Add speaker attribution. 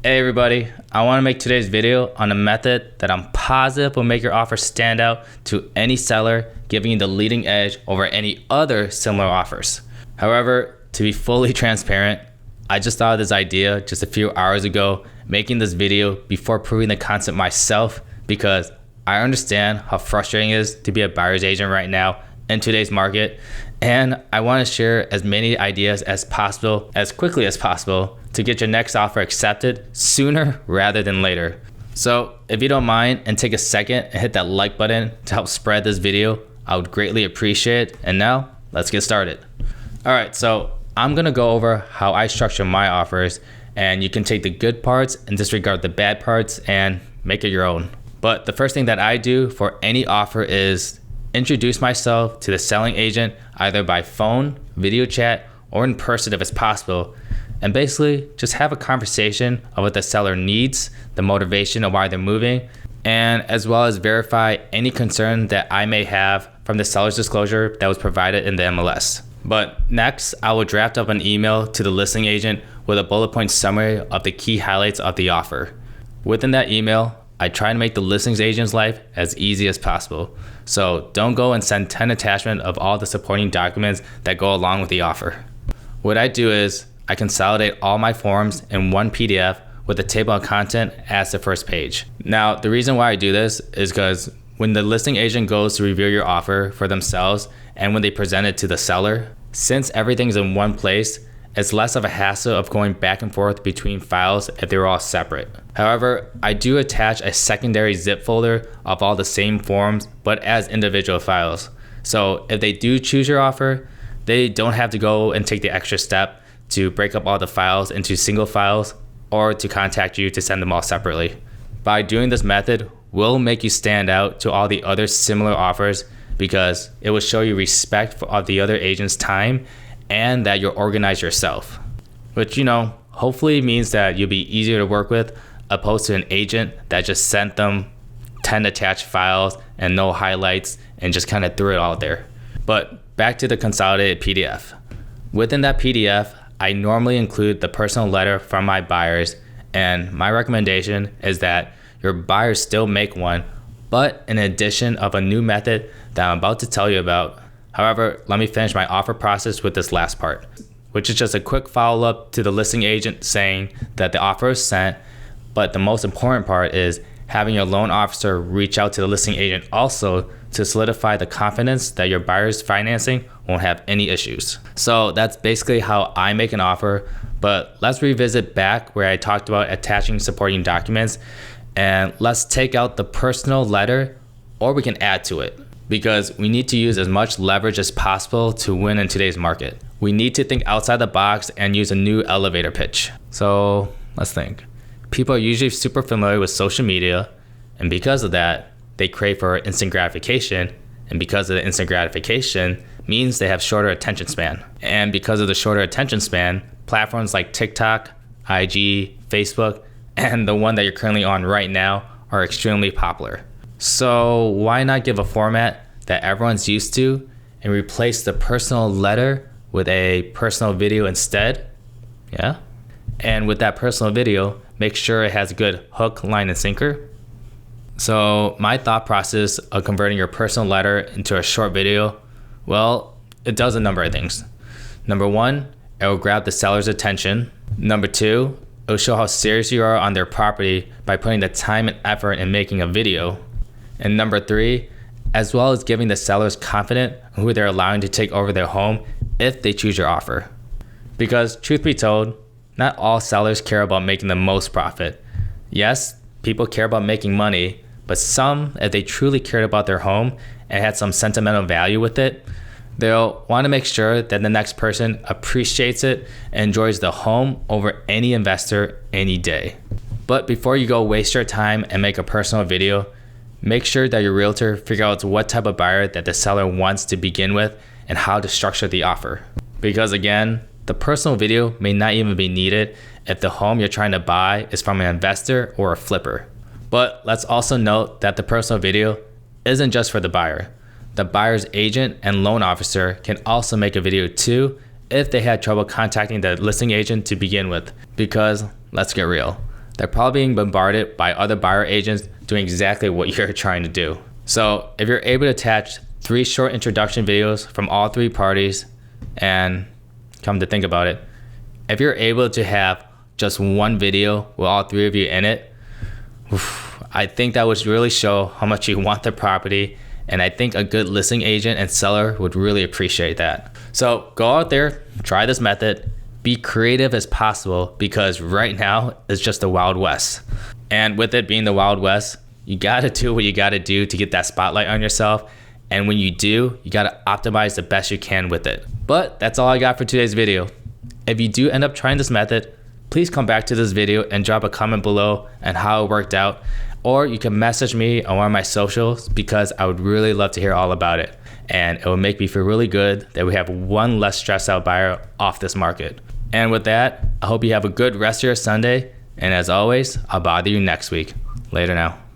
Speaker 1: Hey everybody, I want to make today's video on a method that I'm positive will make your offer stand out to any seller, giving you the leading edge over any other similar offers. However, to be fully transparent, I just thought of this idea just a few hours ago, making this video before proving the concept myself, because I understand how frustrating it is to be a buyer's agent right now in today's market, and I want to share as many ideas as possible, as quickly as possible, to get your next offer accepted sooner rather than later. So if you don't mind and take a second and hit that like button to help spread this video, I would greatly appreciate it. And now let's get started. All right, so I'm gonna go over how I structure my offers, and you can take the good parts and disregard the bad parts and make it your own. But the first thing that I do for any offer is introduce myself to the selling agent either by phone, video chat, or in person if it's possible, and basically just have a conversation of what the seller needs, the motivation of why they're moving, and as well as verify any concern that I may have from the seller's disclosure that was provided in the MLS. But next, I will draft up an email to the listing agent with a bullet point summary of the key highlights of the offer. Within that email, I try to make the listings agent's life as easy as possible. So don't go and send 10 attachments of all the supporting documents that go along with the offer. What I do is I consolidate all my forms in one PDF with a table of content as the first page. Now, the reason why I do this is because when the listing agent goes to review your offer for themselves and when they present it to the seller, since everything's in one place, it's less of a hassle of going back and forth between files if they were all separate. However, I do attach a secondary zip folder of all the same forms, but as individual files. So if they do choose your offer, they don't have to go and take the extra step to break up all the files into single files or to contact you to send them all separately. By doing this method will make you stand out to all the other similar offers because it will show you respect of the other agent's time and that you're organized yourself, which, hopefully means that you'll be easier to work with opposed to an agent that just sent them 10 attached files and no highlights and just kind of threw it all there. But back to the consolidated PDF. Within that PDF, I normally include the personal letter from my buyers, and my recommendation is that your buyers still make one, but in addition of a new method that I'm about to tell you about. However, let me finish my offer process with this last part, which is just a quick follow-up to the listing agent saying that the offer is sent, but the most important part is having your loan officer reach out to the listing agent also to solidify the confidence that your buyer's financing won't have any issues. So that's basically how I make an offer, but let's revisit back where I talked about attaching supporting documents, and let's take out the personal letter, or we can add to it, because we need to use as much leverage as possible to win in today's market. We need to think outside the box and use a new elevator pitch. So let's think. People are usually super familiar with social media, and because of that, they crave for instant gratification, and because of the instant gratification means they have shorter attention span. And because of the shorter attention span, platforms like TikTok, IG, Facebook, and the one that you're currently on right now are extremely popular. So why not give a format that everyone's used to and replace the personal letter with a personal video instead? Yeah. And with that personal video, make sure it has a good hook, line, and sinker. So my thought process of converting your personal letter into a short video, well, it does a number of things. Number one, it will grab the seller's attention. Number two, it will show how serious you are on their property by putting the time and effort in making a video. And number three, as well as giving the sellers confidence in who they're allowing to take over their home if they choose your offer. Because truth be told, not all sellers care about making the most profit. Yes, people care about making money, but some, if they truly cared about their home and had some sentimental value with it, they'll want to make sure that the next person appreciates it and enjoys the home over any investor any day. But before you go waste your time and make a personal video, make sure that your realtor figure out what type of buyer that the seller wants to begin with and how to structure the offer. Because again, the personal video may not even be needed if the home you're trying to buy is from an investor or a flipper. But let's also note that the personal video isn't just for the buyer. The buyer's agent and loan officer can also make a video too if they had trouble contacting the listing agent to begin with. Because let's get real, they're probably being bombarded by other buyer agents doing exactly what you're trying to do. So if you're able to attach 3 short introduction videos from all 3 parties, and come to think about it, if you're able to have just 1 video with all 3 of you in it, I think that would really show how much you want the property, and I think a good listing agent and seller would really appreciate that. So go out there, try this method, be creative as possible, because right now it's just the Wild West. And with it being the Wild West, you gotta do what you gotta do to get that spotlight on yourself. And when you do, you gotta optimize the best you can with it. But that's all I got for today's video. If you do end up trying this method, please come back to this video and drop a comment below on how it worked out. Or you can message me on one of my socials, because I would really love to hear all about it. And it will make me feel really good that we have one less stressed out buyer off this market. And with that, I hope you have a good rest of your Sunday. And as always, I'll bother you next week. Later now.